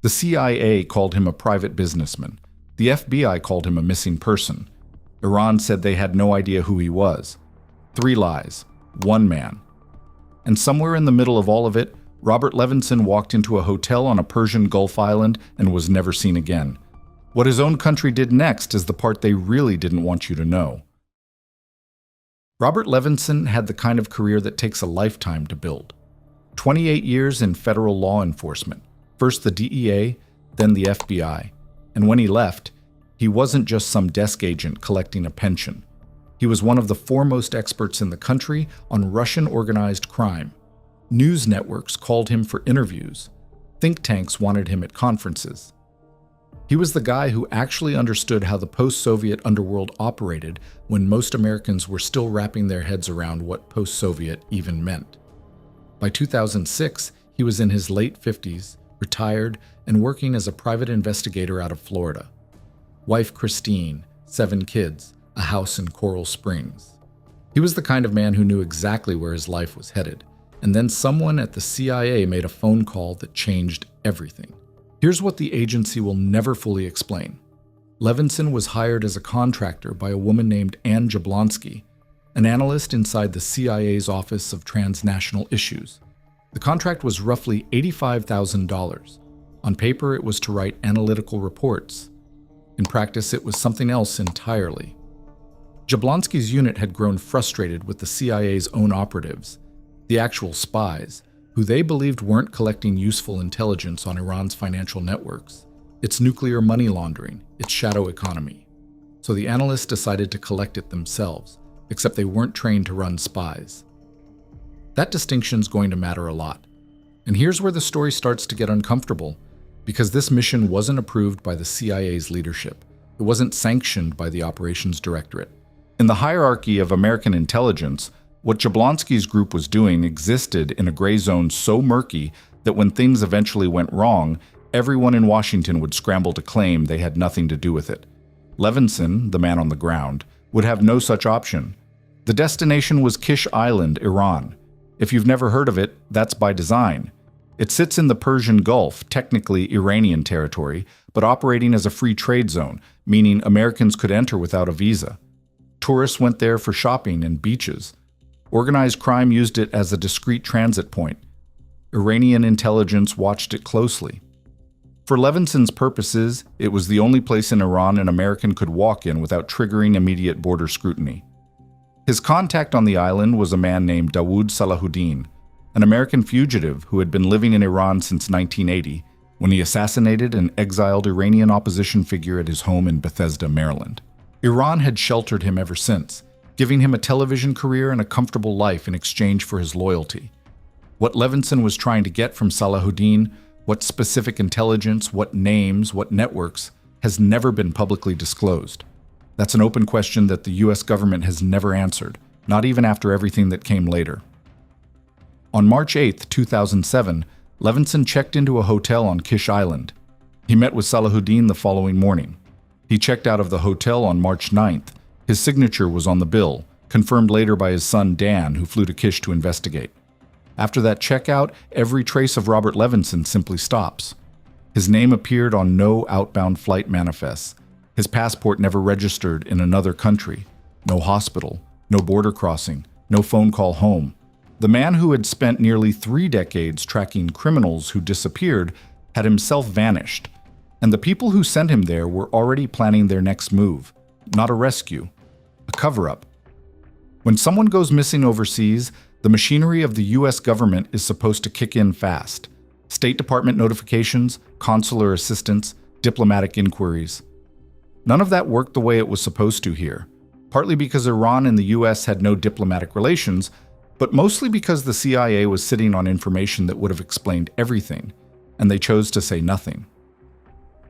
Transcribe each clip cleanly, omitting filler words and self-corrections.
The CIA called him a private businessman. The FBI called him a missing person. Iran said they had no idea who he was. 3 lies, 1 man. And somewhere in the middle of all of it, Robert Levinson walked into a hotel on a Persian Gulf island and was never seen again. What his own country did next is the part they really didn't want you to know. Robert Levinson had the kind of career that takes a lifetime to build. 28 years in federal law enforcement, first the DEA, then the FBI. And when he left, he wasn't just some desk agent collecting a pension. He was one of the foremost experts in the country on Russian organized crime. News networks called him for interviews. Think tanks wanted him at conferences. He was the guy who actually understood how the post-Soviet underworld operated when most Americans were still wrapping their heads around what post-Soviet even meant. By 2006, he was in his late 50s, retired, and working as a private investigator out of Florida. Wife Christine, 7 kids, a house in Coral Springs. He was the kind of man who knew exactly where his life was headed, and then someone at the CIA made a phone call that changed everything. Here's what the agency will never fully explain. Levinson was hired as a contractor by a woman named Anne Jablonski, an analyst inside the CIA's Office of Transnational Issues. The contract was roughly $85,000. On paper, it was to write analytical reports. In practice, it was something else entirely. Jablonski's unit had grown frustrated with the CIA's own operatives, the actual spies, who they believed weren't collecting useful intelligence on Iran's financial networks, its nuclear money laundering, its shadow economy. So the analysts decided to collect it themselves, except they weren't trained to run spies. That distinction's going to matter a lot. And here's where the story starts to get uncomfortable, because this mission wasn't approved by the CIA's leadership. It wasn't sanctioned by the Operations Directorate. In the hierarchy of American intelligence, what Jablonski's group was doing existed in a gray zone so murky that when things eventually went wrong, everyone in Washington would scramble to claim they had nothing to do with it. Levinson, the man on the ground, would have no such option. The destination was Kish Island, Iran. If you've never heard of it, that's by design. It sits in the Persian Gulf, technically Iranian territory, but operating as a free trade zone, meaning Americans could enter without a visa. Tourists went there for shopping and beaches. Organized crime used it as a discreet transit point. Iranian intelligence watched it closely. For Levinson's purposes, it was the only place in Iran an American could walk in without triggering immediate border scrutiny. His contact on the island was a man named Dawood Salahuddin, an American fugitive who had been living in Iran since 1980, when he assassinated an exiled Iranian opposition figure at his home in Bethesda, Maryland. Iran had sheltered him ever since, giving him a television career and a comfortable life in exchange for his loyalty. What Levinson was trying to get from Salahuddin, what specific intelligence, what names, what networks, has never been publicly disclosed. That's an open question that the US government has never answered, not even after everything that came later. On March 8, 2007, Levinson checked into a hotel on Kish Island. He met with Salahuddin the following morning. He checked out of the hotel on March 9th. His signature was on the bill, confirmed later by his son Dan, who flew to Kish to investigate. After that checkout, every trace of Robert Levinson simply stops. His name appeared on no outbound flight manifests. His passport never registered in another country. No hospital, no border crossing, no phone call home. The man who had spent nearly 3 decades tracking criminals who disappeared had himself vanished, and the people who sent him there were already planning their next move. Not a rescue, a cover-up. When someone goes missing overseas, the machinery of the US government is supposed to kick in fast. State Department notifications, consular assistance, diplomatic inquiries. None of that worked the way it was supposed to here, partly because Iran and the US had no diplomatic relations, but mostly because the CIA was sitting on information that would have explained everything, and they chose to say nothing.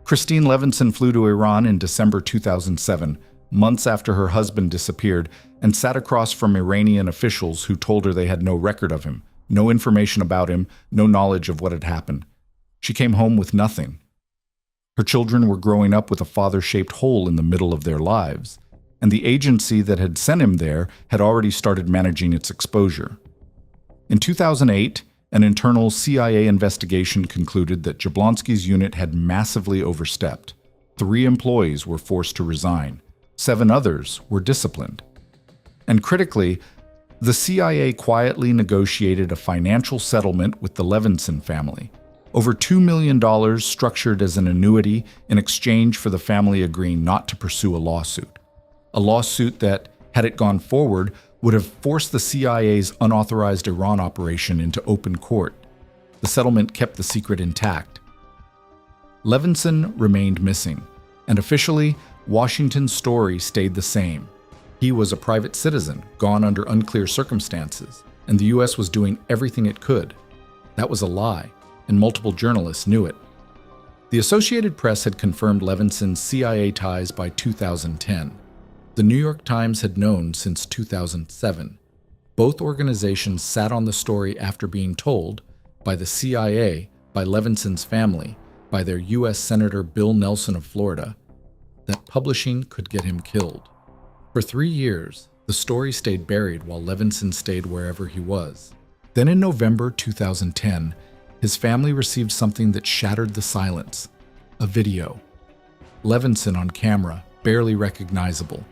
Christine Levinson flew to Iran in December 2007, months after her husband disappeared, and sat across from Iranian officials who told her they had no record of him, no information about him, no knowledge of what had happened. She came home with nothing. Her children were growing up with a father-shaped hole in the middle of their lives, and the agency that had sent him there had already started managing its exposure. In 2008, An internal CIA investigation concluded that Jablonski's unit had massively overstepped. 3 employees were forced to resign. 7 others were disciplined. And critically, the CIA quietly negotiated a financial settlement with the Levinson family. Over $2 million structured as an annuity in exchange for the family agreeing not to pursue a lawsuit. A lawsuit that, had it gone forward, would have forced the CIA's unauthorized Iran operation into open court. The settlement kept the secret intact. Levinson remained missing, and officially, Washington's story stayed the same. He was a private citizen, gone under unclear circumstances, and the U.S. was doing everything it could. That was a lie, and multiple journalists knew it. The Associated Press had confirmed Levinson's CIA ties by 2010. The New York Times had known since 2007. Both organizations sat on the story after being told, by the CIA, by Levinson's family, by their U.S. Senator Bill Nelson of Florida, that publishing could get him killed. For 3 years, the story stayed buried while Levinson stayed wherever he was. Then in November 2010, his family received something that shattered the silence: a video. Levinson on camera, barely recognizable.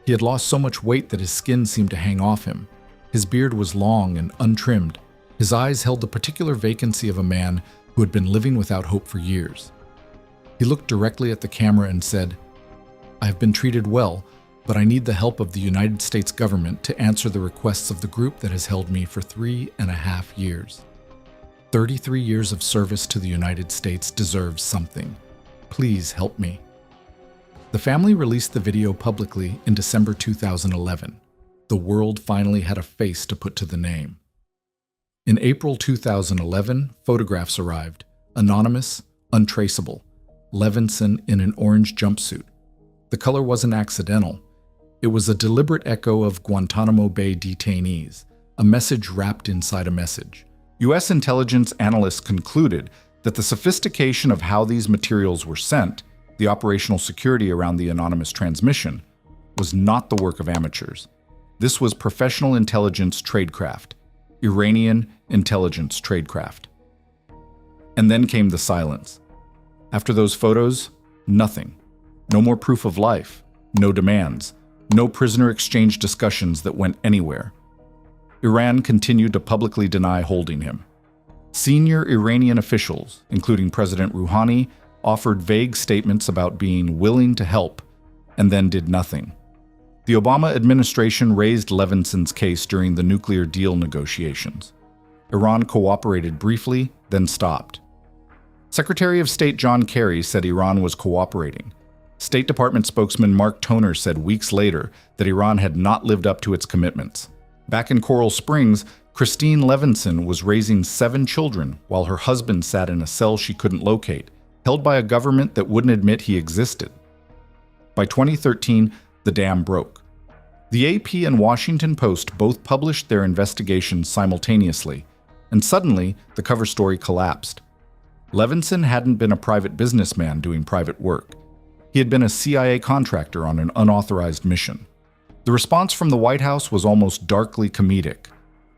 He had lost so much weight that his skin seemed to hang off him. His beard was long and untrimmed. His eyes held the particular vacancy of a man who had been living without hope for years. He looked directly at the camera and said, "I have been treated well, but I need the help of the United States government to answer the requests of the group that has held me for 3.5 years. 33 years of service to the United States deserves something. Please help me." The family released the video publicly in December 2011. The world finally had a face to put to the name. In April 2011, photographs arrived. Anonymous, untraceable. Levinson in an orange jumpsuit. The color wasn't accidental. It was a deliberate echo of Guantanamo Bay detainees, a message wrapped inside a message. U.S. intelligence analysts concluded that the sophistication of how these materials were sent, the operational security around the anonymous transmission, was not the work of amateurs. This was professional intelligence tradecraft, Iranian intelligence tradecraft. And then came the silence. After those photos, nothing. No more proof of life, no demands, no prisoner exchange discussions that went anywhere. Iran continued to publicly deny holding him. Senior Iranian officials, including President Rouhani, offered vague statements about being willing to help, and then did nothing. The Obama administration raised Levinson's case during the nuclear deal negotiations. Iran cooperated briefly, then stopped. Secretary of State John Kerry said Iran was cooperating. State Department spokesman Mark Toner said weeks later that Iran had not lived up to its commitments. Back in Coral Springs, Christine Levinson was raising 7 children while her husband sat in a cell she couldn't locate, held by a government that wouldn't admit he existed. By 2013, the dam broke. The AP and Washington Post both published their investigations simultaneously, and suddenly the cover story collapsed. Levinson hadn't been a private businessman doing private work. He had been a CIA contractor on an unauthorized mission. The response from the White House was almost darkly comedic.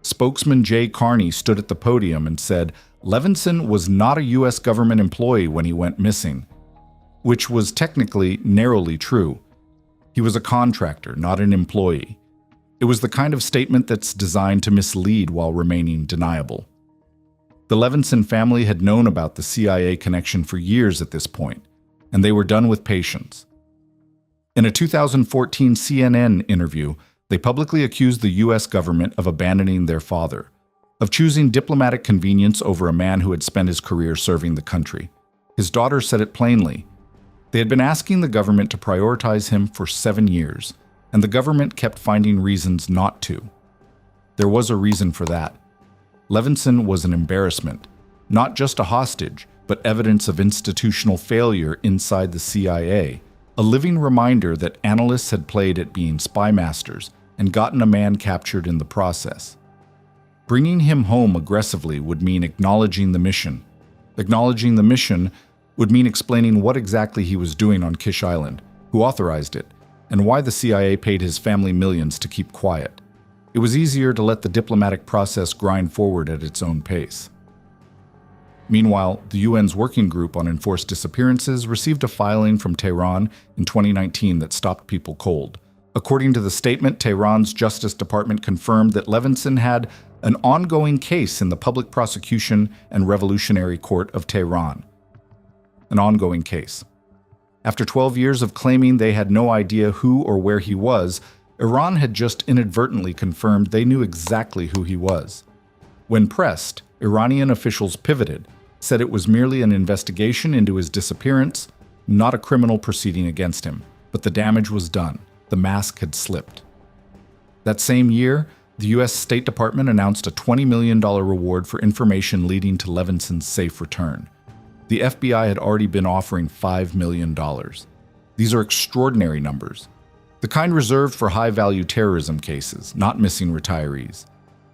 Spokesman Jay Carney stood at the podium and said Levinson was not a U.S. government employee when he went missing, which was technically narrowly true. He was a contractor, not an employee. It was the kind of statement that's designed to mislead while remaining deniable. The Levinson family had known about the CIA connection for years at this point, and they were done with patience. In a 2014 CNN interview, they publicly accused the U.S. government of abandoning their father, of choosing diplomatic convenience over a man who had spent his career serving the country. His daughter said it plainly. They had been asking the government to prioritize him for 7 years, and the government kept finding reasons not to. There was a reason for that. Levinson was an embarrassment, not just a hostage, but evidence of institutional failure inside the CIA, a living reminder that analysts had played at being spy masters and gotten a man captured in the process. Bringing him home aggressively would mean acknowledging the mission. Acknowledging the mission would mean explaining what exactly he was doing on Kish Island, who authorized it, and why the CIA paid his family millions to keep quiet. It was easier to let the diplomatic process grind forward at its own pace. Meanwhile, the UN's Working Group on Enforced Disappearances received a filing from Tehran in 2019 that stopped people cold. According to the statement, Tehran's Justice Department confirmed that Levinson had an ongoing case in the Public Prosecution and Revolutionary Court of Tehran. An ongoing case. After 12 years of claiming they had no idea who or where he was, Iran had just inadvertently confirmed they knew exactly who he was. When pressed, Iranian officials pivoted, said it was merely an investigation into his disappearance, not a criminal proceeding against him. But the damage was done. The mask had slipped. That same year, the U.S. State Department announced a $20 million reward for information leading to Levinson's safe return. The FBI had already been offering $5 million. These are extraordinary numbers. The kind reserved for high-value terrorism cases, not missing retirees.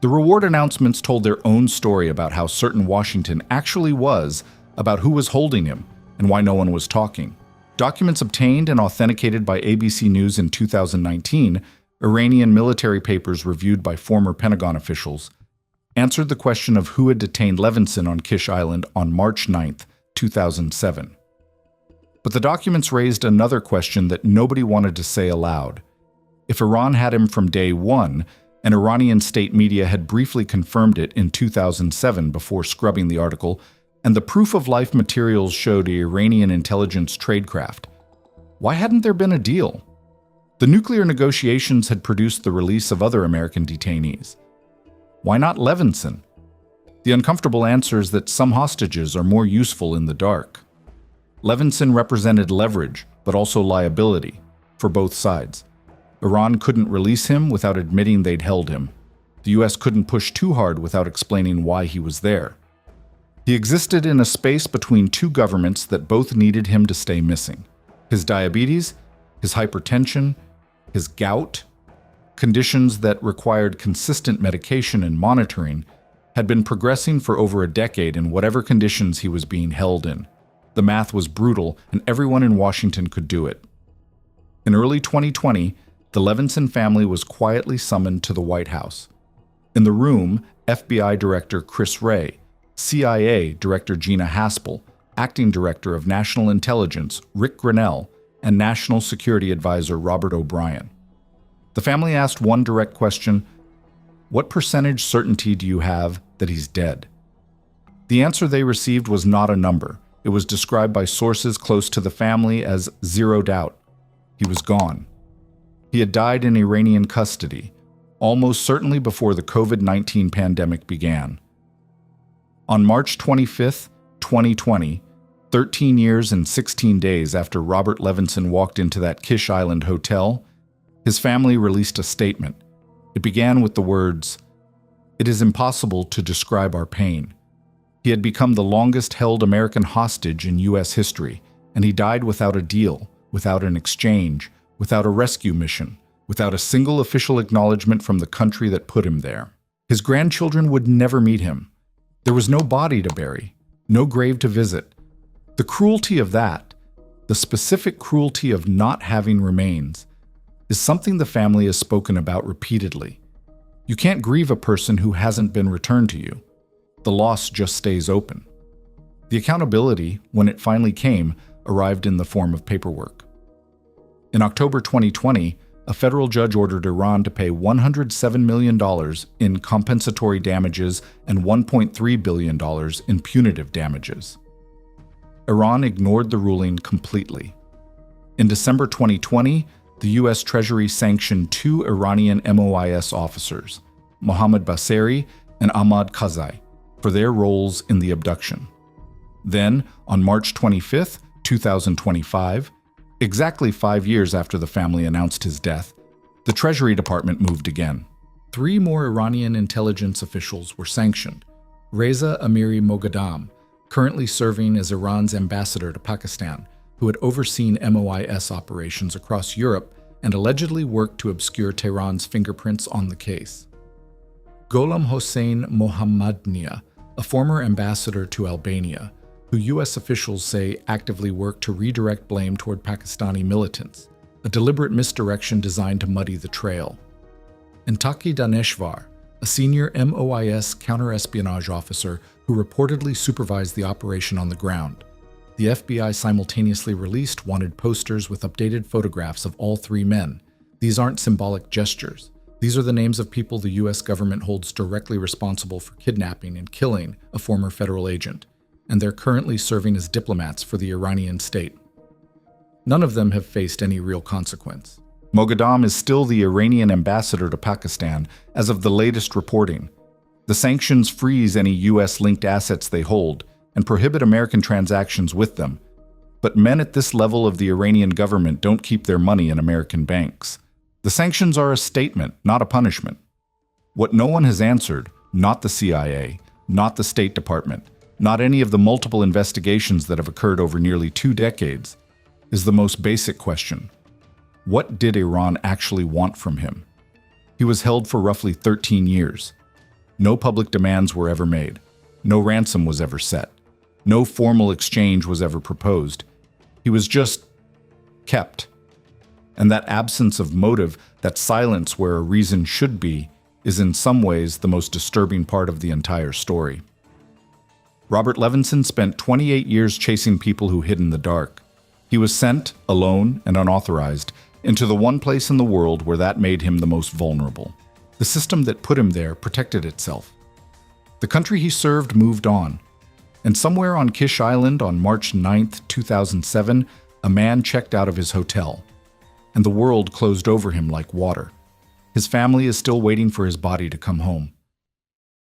The reward announcements told their own story about how certain Washington actually was, about who was holding him, and why no one was talking. Documents obtained and authenticated by ABC News in 2019, Iranian military papers reviewed by former Pentagon officials, answered the question of who had detained Levinson on Kish Island on March 9, 2007. But the documents raised another question that nobody wanted to say aloud. If Iran had him from day one, and Iranian state media had briefly confirmed it in 2007 before scrubbing the article, and the proof-of-life materials showed Iranian intelligence tradecraft, why hadn't there been a deal? The nuclear negotiations had produced the release of other American detainees. Why not Levinson? The uncomfortable answer is that some hostages are more useful in the dark. Levinson represented leverage, but also liability, for both sides. Iran couldn't release him without admitting they'd held him. The U.S. couldn't push too hard without explaining why he was there. He existed in a space between two governments that both needed him to stay missing. His diabetes, his hypertension, his gout, conditions that required consistent medication and monitoring, had been progressing for over a decade in whatever conditions he was being held in. The math was brutal, and everyone in Washington could do it. In early 2020, the Levinson family was quietly summoned to the White House. In the room, FBI Director Chris Wray, CIA Director Gina Haspel, Acting Director of National Intelligence Rick Grenell, and National Security Advisor Robert O'Brien. The family asked one direct question: what percentage certainty do you have that he's dead? The answer they received was not a number. It was described by sources close to the family as 0 doubt. He was gone. He had died in Iranian custody, almost certainly before the COVID-19 pandemic began. On March 25, 2020, 13 years and 16 days after Robert Levinson walked into that Kish Island hotel, his family released a statement. It began with the words, "It is impossible to describe our pain. He had become the longest-held American hostage in U.S. history, and he died without a deal, without an exchange, without a rescue mission, without a single official acknowledgement from the country that put him there. His grandchildren would never meet him. There was no body to bury, no grave to visit. The cruelty of that, the specific cruelty of not having remains, is something the family has spoken about repeatedly. You can't grieve a person who hasn't been returned to you. The loss just stays open." The accountability, when it finally came, arrived in the form of paperwork. In October 2020, a federal judge ordered Iran to pay $107 million in compensatory damages and $1.3 billion in punitive damages. Iran ignored the ruling completely. In December 2020, the U.S. Treasury sanctioned 2 Iranian MOIS officers, Mohammad Basseri and Ahmad Kazai, for their roles in the abduction. Then, on March 25, 2025, exactly 5 years after the family announced his death, the Treasury Department moved again. 3 more Iranian intelligence officials were sanctioned. Reza Amiri Moghadam, currently serving as Iran's ambassador to Pakistan, who had overseen MOIS operations across Europe and allegedly worked to obscure Tehran's fingerprints on the case. Gholam Hossein Mohammadnia, a former ambassador to Albania, who U.S. officials say actively worked to redirect blame toward Pakistani militants, a deliberate misdirection designed to muddy the trail. and Taki Daneshvar, a senior MOIS counterespionage officer who reportedly supervised the operation on the ground. The FBI simultaneously released wanted posters with updated photographs of all three men. These aren't symbolic gestures. These are the names of people the U.S. government holds directly responsible for kidnapping and killing a former federal agent, and they're currently serving as diplomats for the Iranian state. None of them have faced any real consequence. Moghadam is still the Iranian ambassador to Pakistan as of the latest reporting. The sanctions freeze any U.S.-linked assets they hold and prohibit American transactions with them. But men at this level of the Iranian government don't keep their money in American banks. The sanctions are a statement, not a punishment. What no one has answered, not the CIA, not the State Department, not any of the multiple investigations that have occurred over nearly 2 decades, is the most basic question. What did Iran actually want from him? He was held for roughly 13 years. No public demands were ever made. No ransom was ever set. No formal exchange was ever proposed. He was just kept. And that absence of motive, that silence where a reason should be, is in some ways the most disturbing part of the entire story. Robert Levinson spent 28 years chasing people who hid in the dark. He was sent, alone and unauthorized, into the one place in the world where that made him the most vulnerable. The system that put him there protected itself. The country he served moved on. And somewhere on Kish Island on March 9, 2007, a man checked out of his hotel, and the world closed over him like water. His family is still waiting for his body to come home.